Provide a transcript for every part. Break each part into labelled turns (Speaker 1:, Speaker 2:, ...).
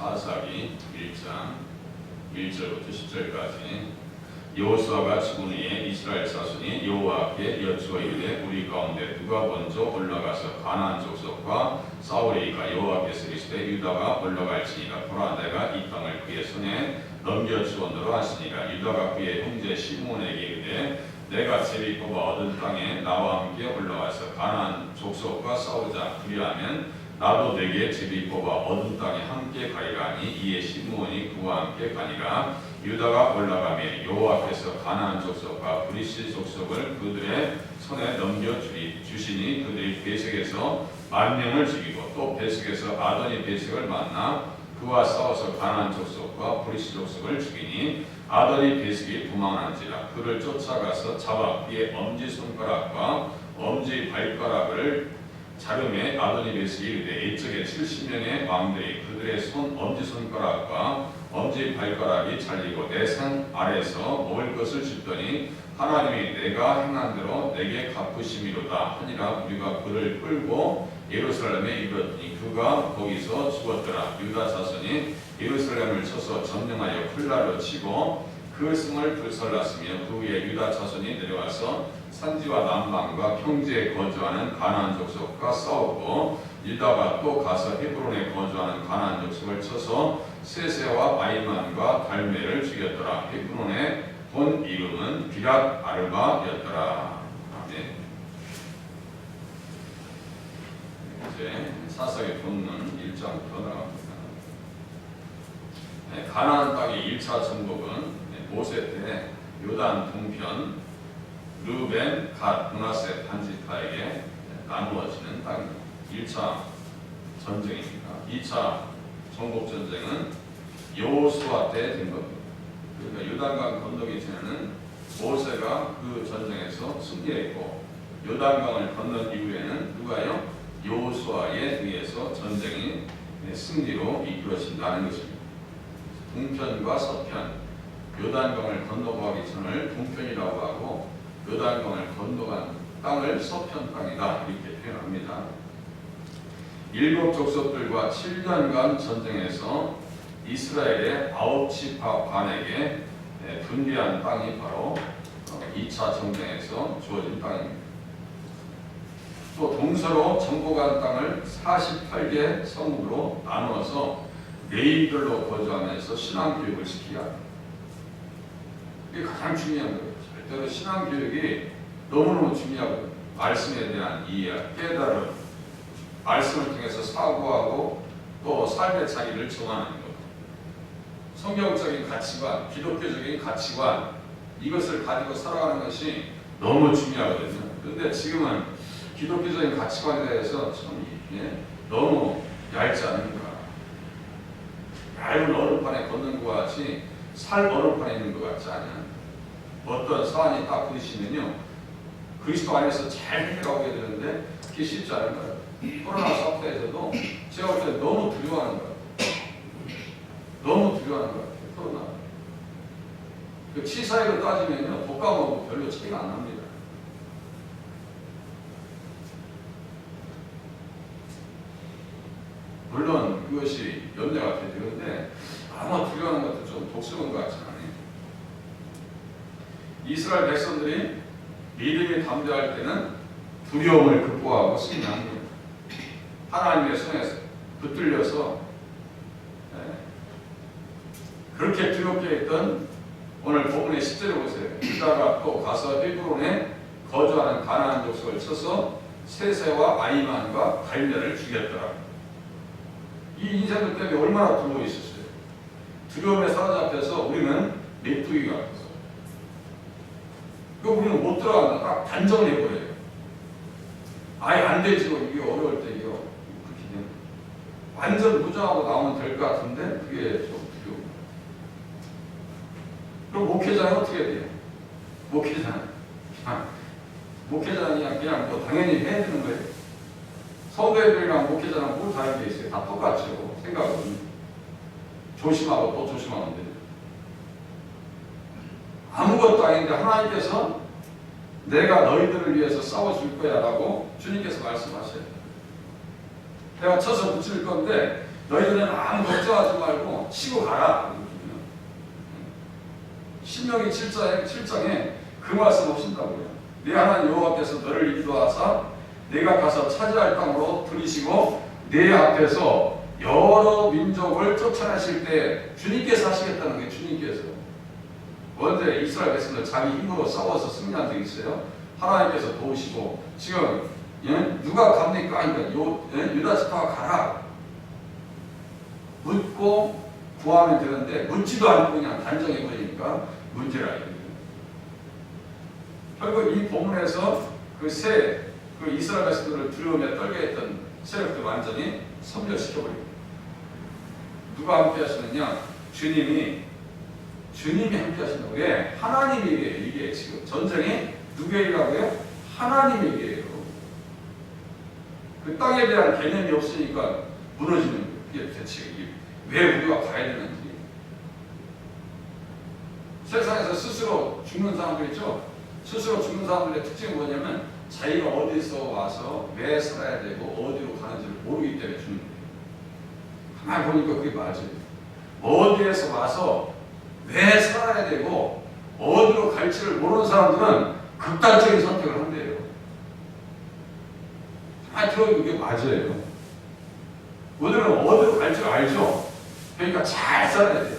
Speaker 1: 사사기 1장 1절부터 10절까지. 여호수아가 죽은 후에 이스라엘 자손이 여호와께 여쭈어 이르되 우리 가운데 누가 먼저 올라가서 가나안 족속과 싸우리이까. 여호와께서 이르시되 유다가 올라갈지니라. 보라, 내가 이 땅을 그의 손에 넘겨주었노라 하시니라. 유다가 그의 형제 시므온에게 이르되 내가 제비 뽑아 얻은 땅에 나와 함께 올라가서 가나안 족속과 싸우자. 그리하면 나도 내게 제비 뽑아 얻은 땅에 함께 가리라 하니 이에 시므온이 그와 함께 가니라. 유다가 올라가며 여호와께서 가나안 족속과 브리시 족속을 그들의 손에 넘겨주시니 그들이 베색에서 10,000명을 죽이고 또 베색에서 아도니 베색을 만나 그와 싸워서 가나안 족속과 브리시 족속을 죽이니 아도니 베색이 도망하는지라. 그를 쫓아가서 잡아 그의 엄지손가락과 엄지발가락을 자름에 아도니 베색이 이르되 이쪽에 70명의 왕들이 그들의 엄지손가락과 엄지발가락이 잘리고 내 상 아래서 먹을 것을 줍더니 하나님이 내가 행한 대로 내게 갚으심이로다 하니라. 우리가 그를 끌고 예루살렘에 이르렀더니 그가 거기서 죽었더라. 유다 자손이 예루살렘을 쳐서 점령하여 콜라로 치고 그 성을 불살랐으며 그 후에 유다 자손이 내려와서 산지와 남방과 평지에 거주하는 가나안 족속과 싸우고 유다가 또 가서 헤브론에 거주하는 가나안 족속을 쳐서 세세와 아이만과 달메를 죽였더라. 헤브론의 본 이름은 비랏 아르바였더라. 아멘. 이제 사사기 본문 1장부터 나갑니다. 가나안 땅의 1차 정복은 모세 때 요단 동편 르벤, 갓, 므낫세 반지파에게 나누어지는 땅입니다. 1차 전쟁입니다. 2차 정복 전쟁은 여호수아 때 된 겁니다. 그러니까 요단강 건너기 전에는 모세가 그 전쟁에서 승리했고 요단강을 건넌 이후에는 누가요? 여호수아에 의해서 전쟁이 승리로 이끌어진다는 것입니다. 동편과 서편, 요단강을 건너가기 전을 동편이라고 하고 요단강을 건너간 땅을 서편 땅이다 이렇게 표현합니다. 7 족속들과 7년간 전쟁에서 이스라엘의 9지파 반에게 분배한 땅이 바로 2차 전쟁에서 주어진 땅입니다. 또 동서로 정복한 땅을 48개 성읍으로 나누어서 레위별로 거주하면서 신앙교육을 시키게 합니다. 이게 가장 중요한 거예요. 절대로 신앙교육이 너무너무 중요하거든요. 말씀에 대한 이해, 깨달음, 말씀을 통해서 사고하고 또 삶의 자리를 정하는 것, 성경적인 가치관, 기독교적인 가치관, 이것을 가지고 살아가는 것이 너무 중요하거든요. 그런데 지금은 기독교적인 가치관에 대해서 참 너무 얇지 않은가. 얇은 얼음판에 걷는 것 같이 살 얼음판에 있는 것 같지 않냐. 어떤 사안이 딱 부딪히면요, 그리스도 안에서 잘 해결하게 되는데 그게 쉽지 않은 거예요. 코로나 사태에서도 제가 볼 때 너무 두려워하는 거예요. 너무 두려워하는 거예요. 코로나. 그 치사율로 따지면요, 독감하고 별로 차이가 안 납니다. 물론 그것이 염려가 되는데 아마 두려워하는 것도 좀 독스러운 것 같지 않아요. 이스라엘 백성들이 믿음이 담대할 때는 두려움을 극복하고 승리합니다. 하나님의 손에 붙들려서 그렇게 두렵게 했던 오늘 본문의 10절을 보세요. 유다가 또 가서 헤브론에 거주하는 가나안 족속을 쳐서 세세와 아이만과 갈면을 죽였더라. 이 인생들 때문에 얼마나 두려워 있었어요. 두려움에 사로잡혀서 우리는 메뚜기가 됐어. 우리는 못 들어간다. 딱 단정을 해버려요. 아예 안 되지고 이게 어려울 때 이게 그렇게 되는 완전 무장하고 나오면 될 것 같은데 그게 좀 두려워. 그럼 목회자는 어떻게 돼요? 목회자는 그냥 뭐 당연히 해야 되는 거예요. 성도애들이랑 목회자랑 뭘 다른 게 있어요? 다 똑같죠. 생각은 조심하고 또 조심하면 돼요. 아무것도 아닌데 하나님께서 내가 너희들을 위해서 싸워줄 거야 라고 주님께서 말씀하셔요. 내가 쳐서 붙일 건데
Speaker 2: 너희들은 아무 걱정하지 말고 치고 가라. 신명기 7장에 그 말씀 하신다고요. 네 하나님 여호와께서 너를 인도하사 내가 가서 차지할 땅으로 들이시고 내 앞에서 여러 민족을 쫓아내실 때 주님께서 하시겠다는 게 주님께서. 언제 이스라엘 백성들 자기 힘으로 싸워서 승리한 적 있어요? 하나님께서 도우시고 지금 누가 갑니까? 그러니까 유다 지파가 가라. 묻고 구하면 되는데 묻지도 않고 그냥 단정해버리니까 문제라. 결국 이 본문에서 그 이스라엘 백성들을 두려움에 떨게 했던 세력들 완전히 섬멸시켜버립니다. 누가 함께 하시느냐? 주님이 함께 하신다고. 왜? 하나님이 이게 지금 전쟁이 누구에게라고요? 하나님에게요. 그 땅에 대한 개념이 없으니까 무너지는 거예요. 이게 대체 왜 우리가 가야 되는지. 세상에서 스스로 죽는 사람들 있죠? 스스로 죽는 사람들의 특징은 뭐냐면 자기가 어디서 와서 왜 살아야 되고 어디로 가는지를 모르기 때문에 죽는 거예요. 가만히 보니까 그게 맞아요. 어디에서 와서 왜 살아야 되고 어디로 갈지를 모르는 사람들은 극단적인 선택을 한대요. 가만히 들어보면 그게 맞아요. 우리는 어디로 갈지 알죠? 그러니까 잘 살아야 돼요.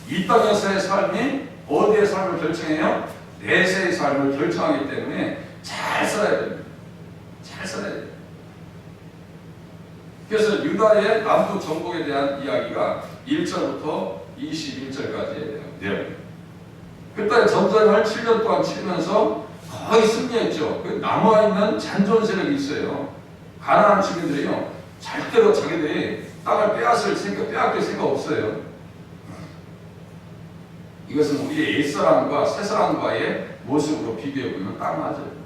Speaker 2: 이 땅에서의 삶이 어디의 삶을 결정해요? 내세의 삶을 결정하기 때문에 잘 살아야 됩니다. 잘 살아야 돼요. 그래서 유다의 남부 정복에 대한 이야기가 1절부터 21절까지의 내용입니다. 그때 전쟁을 7년 동안 치르면서 거의 승리했죠. 그 남아있는 잔존 세력이 있어요. 가나안 주민들이요. 절대로 자기들이 땅을 빼앗길 생각 없어요. 이것은 우리의 옛사람과 새사람과의 모습으로 비교해보면 딱 맞아요.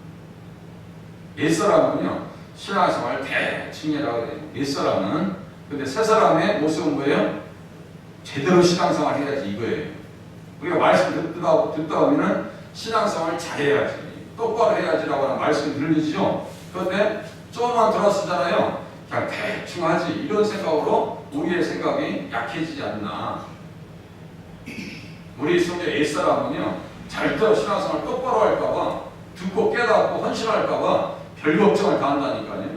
Speaker 2: 옛사람은요, 신앙생활 대충이라고 해요. 옛사람은. 근데 새사람의 모습은 뭐예요? 제대로 신앙생활 해야지 이거예요. 우리가 말씀 듣다 보면 신앙생활 잘해야지, 똑바로 해야지라고 하는 말씀이 들리죠. 그런데 조금만 들었으잖아요. 그냥 대충 하지. 이런 생각으로 우리의 생각이 약해지지 않나. 우리 성도 옛사람은요, 절대로 신앙생활 똑바로 할까봐, 듣고 깨닫고 헌신할까봐 별 걱정을 다 한다니까요.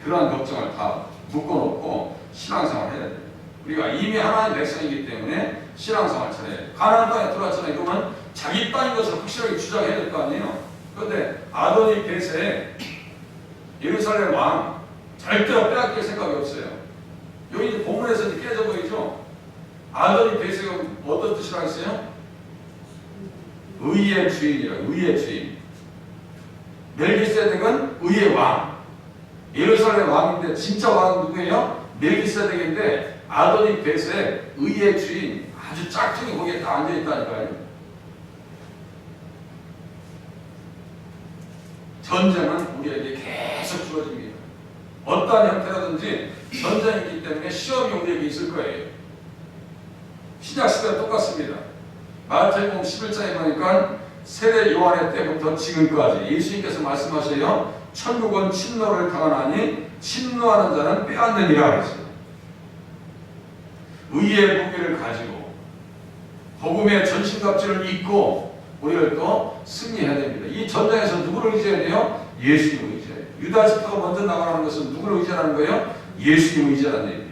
Speaker 2: 그러한 걱정을 다 묶어놓고 신앙생활 해야 돼요. 우리가 이미 하나님의 백성이기 때문에 신앙생활 잘해야 돼요. 가나안 땅에 들어왔잖아요. 그러면 자기 땅인 것을 확실하게 주장해야 될 거 아니에요. 그런데 아도니 벳의 예루살렘 왕 절대로 빼앗길 생각이 없어요. 여기 본문에서 깨져 보이죠? 아도니 벳이 어떤 뜻이라고 했어요? 의의 주인이라고. 의의 주인. 멜기세덱은 의의 왕. 예루살렘 왕인데 진짜 왕은 누구예요? 멜기세덱인데 아도니 벳의 의의 주인. 아주 짝퉁이 거기에 다 앉아있다니까요. 전쟁은 우리에게 계속 주어집니다. 어떠한 형태라든지 전쟁이 있기 때문에 시험이 우리에게 있을 거예요. 신약시대와 똑같습니다. 마태복음 11장에 보니까 세례 요한의 때부터 지금까지 예수님께서 말씀하셔요. 천국은 침노를 당하나니 침노하는 자는 빼앗느니라 그랬어요. 의의 무기를 가지고 복음의 전신갑주를 입고 우리를 또 승리해야 됩니다. 이 전쟁에서 누구를 의지해야 돼요? 예수님을 의지해야 돼요. 유다 지파가 먼저 나가라는 것은 누구를 의지하는 거예요? 예수님을 의지하는 얘기예요.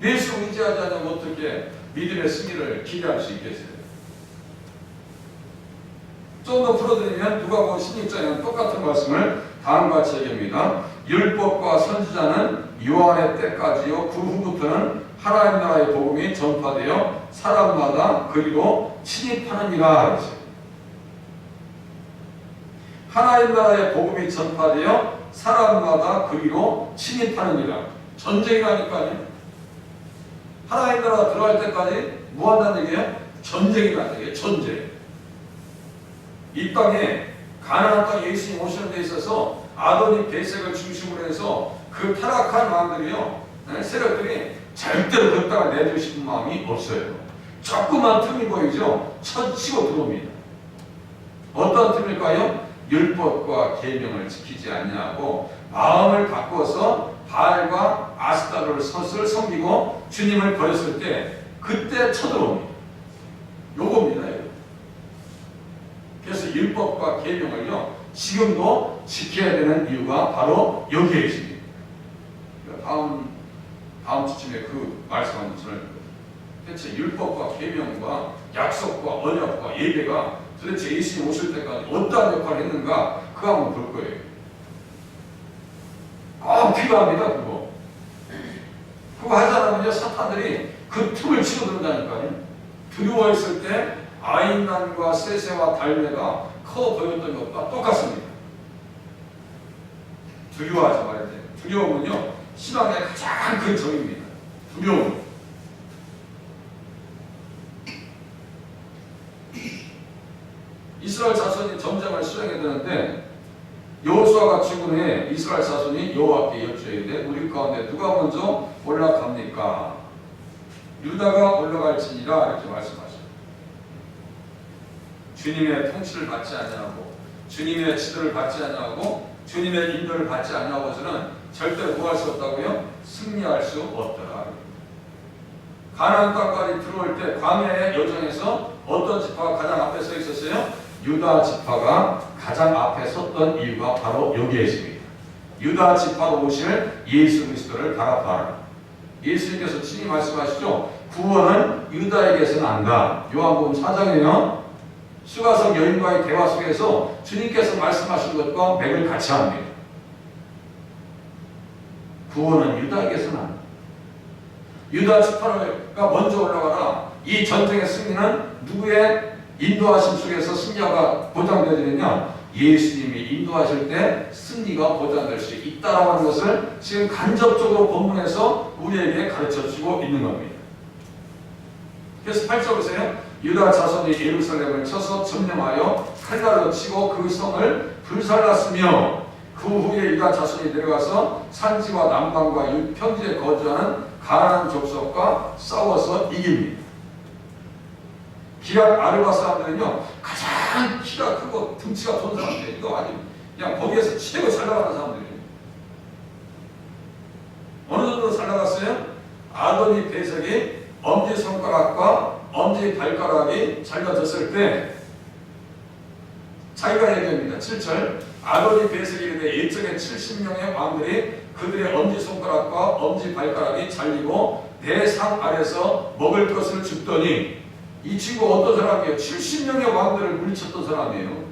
Speaker 2: 예수를 의지하지 않으면 어떻게 믿음의 승리를 기대할 수 있겠어요? 좀 더 풀어드리면 누가복음 16장에는 똑같은 말씀을 다음과 같이 얘기합니다. 율법과 선지자는 요한의 때까지요. 그 후부터는 하나님 나라의 복음이 전파되어 사람마다 그리로 침입하느니라. 하나님 나라의 복음이 전파되어 사람마다 그리로 침입하느니라. 전쟁이라니까요. 하나님 나라 들어갈 때까지 뭐 한다는 얘기예요? 전쟁이라는 얘기예요. 전쟁. 이 땅에 가나안 땅에 예수님 오시는 데 있어서 아도니 벳을 중심으로 해서 그 타락한 왕들이요, 세력들이 절대로 그 땅을 내주고 싶은 마음이 없어요. 조그만 틈이 보이죠? 쳐 치고 들어옵니다. 어떤 틈일까요? 율법과 계명을 지키지 않냐고 마음을 바꿔서 바알과 아스타로를 섯을 섬기고 주님을 버렸을 때 그때 쳐들어옵니다. 요겁니다. 요거. 그래서 율법과 계명을요 지금도 지켜야 되는 이유가 바로 여기에 있습니다. 다음 주쯤에 그 말씀 한번 전해드릴게요. 대체 율법과 계명과 약속과 언약과 예배가 도대체 예수님 오실 때까지 어떠한 역할을 했는가 그거 한번 볼 거예요. 필요합니다. 그거 하지 않으면 사탄들이 그 틈을 치고든다니까요. 두려워했을 때 아인난과 세세와 달매가 커 보였던 것과 똑같습니다. 두려워하지 말아야 돼요. 두려움은요 신앙의 가장 큰 적입니다. 두려움. 이스라엘 자손이 전쟁을 수행해야 되는데 여호수아가 죽은 후에 이스라엘 자손이 여호와께 여쭈어야 돼. 우리 가운데 누가 먼저 올라갑니까? 유다가 올라갈지니라 이렇게 말씀하셔요. 주님의 통치를 받지 않냐고, 주님의 지도를 받지 않냐고, 주님의 인도를 받지 않냐고서는 절대로 뭐 할 수 없다고요? 승리할 수 없더라. 가나안 땅까지 들어올 때 광야의 여정에서 어떤 지파가 가장 앞에 서 있었어요? 유다 지파가 가장 앞에 섰던 이유가 바로 여기에 있습니다. 유다 지파로 오실 예수 그리스도를 바라봐라. 예수님께서 친히 말씀하시죠. 구원은 유다에게서 난다. 요한복음 4장에요. 수가성 여인과의 대화 속에서 주님께서 말씀하신 것과 맥을 같이 합니다. 구원은 유다에게서 난다. 유다 지파가 먼저 올라가라. 이 전쟁의 승리는 누구의 인도하심 속에서 승리가 보장되느냐? 예수님이 인도하실 때 승리가 보장될 수 있다라고 하는 것을 지금 간접적으로 본문에서 우리에게 가르쳐주고 있는 겁니다. 그래서 8절 보세요. 유다 자손이 예루살렘을 쳐서 점령하여 칼날로 치고 그 성을 불살랐으며 그 후에 유다 자손이 내려가서 산지와 남방과 평지에 거주하는 가나안 족속과 싸워서 이깁니다. 기랏 아르바 사람들은요 가장 키가 크고 등치가 돈 사람들 이거 아주 그냥 거기에서 최고 잘 나가는 사람들이에요. 어느 정도 잘 나갔어요? 아도니 배색이 엄지손가락과 엄지발가락이 잘라졌을 때 자기가 얘기합니다. 7절 아도니 배색이 이르되 일정의 70명의 왕들이 그들의 엄지손가락과 엄지발가락이 잘리고 내 상 아래서 먹을 것을 줍더니 이 친구 어떤 사람이에요? 70명의 왕들을 물리쳤던 사람이에요.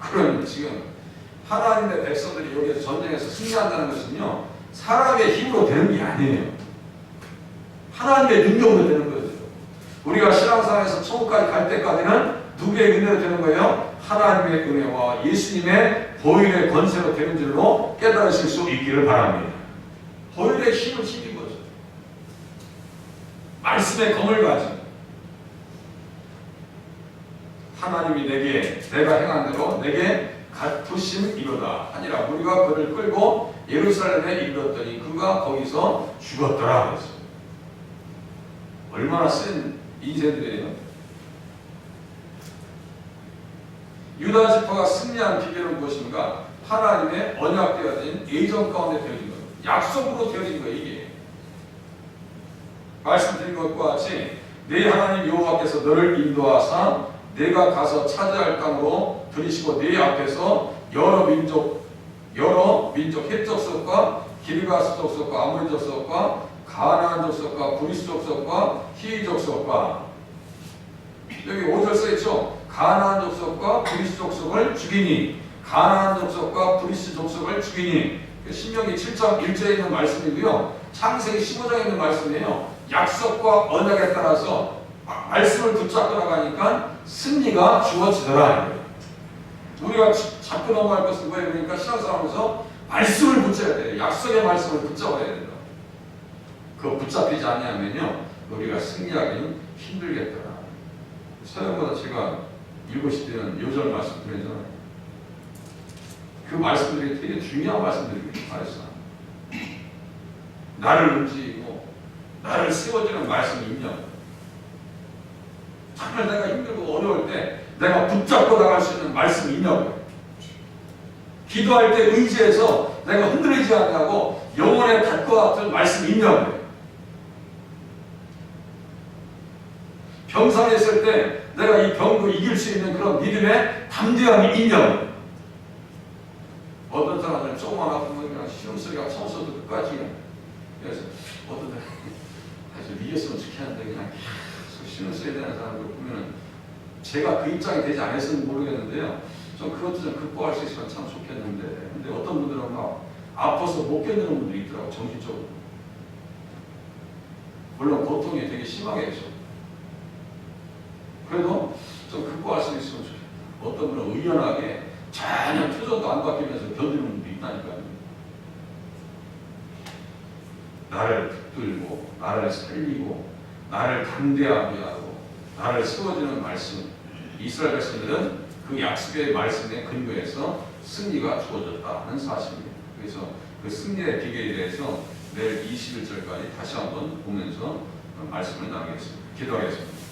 Speaker 2: 그러니 지금 하나님의 백성들이 여기에서 전쟁에서 승리한다는 것은요 사람의 힘으로 되는 게 아니에요. 하나님의 능력으로 되는 거죠. 우리가 신앙생활에서 천국까지 갈 때까지는 누구의 은혜로 되는 거예요? 하나님의 은혜와 예수님의 보혈의 권세로 되는 줄로 깨달으실 수 있기를 바랍니다. 보혈의 힘을 힘인 거죠. 말씀의 검을 가지고 하나님이 내가 행한 대로 내게 갚으심 이로다 하니라. 우리가 그를 끌고 예루살렘에 이르렀더니 그가 거기서 죽었더라 그랬어요. 얼마나 센 인생들이에요. 유다 지파가 승리한 비결은 무엇인가? 하나님의 언약되어진 예정 가운데 되어진 거예요. 약속으로 되어진 거예요. 이게 말씀드린 것과 같이 내 하나님 여호와께서 너를 인도하사 내가 가서 차지할 땅으로 들이시고 내 앞에서 여러 민족 헷 족속과 기르가스 족속과 아모리 족속과 가나안 족속과 브리스 족속과 히위 족속과 여기 5절 써있죠. 가나안 족속과 브리스 족속을 죽이니 가나안 족속과 브리스 족속을 죽이니 신명기 7장 1절에 있는 말씀이고요. 창세기 15장에 있는 말씀이에요. 약속과 언약에 따라서 말씀을 붙잡고 나가니까 승리가 주어지더라. 우리가 잡고 넘어갈 것은 뭐예요? 그러니까 신앙생활하면서 말씀을 붙잡아야 돼요. 약속의 말씀을 붙잡아야 된다. 그거 붙잡히지 않냐면요 우리가 승리하기는 힘들겠더라. 서양보다 제가 읽으실 때는 요절 말씀 드리잖아요. 그 말씀들이 되게 중요한 말씀들입니다. 말씀. 나를 움직이고 나를 세워주는 말씀이 있냐. 정말 내가 힘들고 어려울 때 내가 붙잡고 나갈 수 있는 말씀이 있냐고요. 기도할 때 의지해서 내가 흔들리지 않냐고 영혼의 닷과 같은 말씀이 있냐고요. 병상에 있을 때 내가 이 병도 이길 수 있는 그런 믿음의 담대함이 있냐고요. 어떤 사람들은 조금만 아프면 그냥 시름소리가 처음부터 끝까지 그냥. 그래서 어떤 사람은 사실 이겼으면 좋겠는데 그냥 계속 시름소리 되는 사람들 보면은 제가 그 입장이 되지 않았으면 모르겠는데요. 좀 그것도 좀 극복할 수 있으면 참 좋겠는데, 근데 어떤 분들은 막 아파서 못 견디는 분들이 있더라고, 정신적으로. 물론 고통이 되게 심하게 했죠. 그래도 좀 극복할 수 있으면 좋겠다. 어떤 분은 의연하게 전혀 표정도 안 바뀌면서 견디는 분도 있다니까요. 나를 붙들고, 나를 살리고, 나를 담대하게 하고, 나를 세워주는 말씀. 이스라엘 백성들은 그 약속의 말씀에 근거해서 승리가 주어졌다는 사실입니다. 그래서 그 승리의 비결에 대해서 내일 21절까지 다시 한번 보면서 말씀을 나누겠습니다. 기도하겠습니다.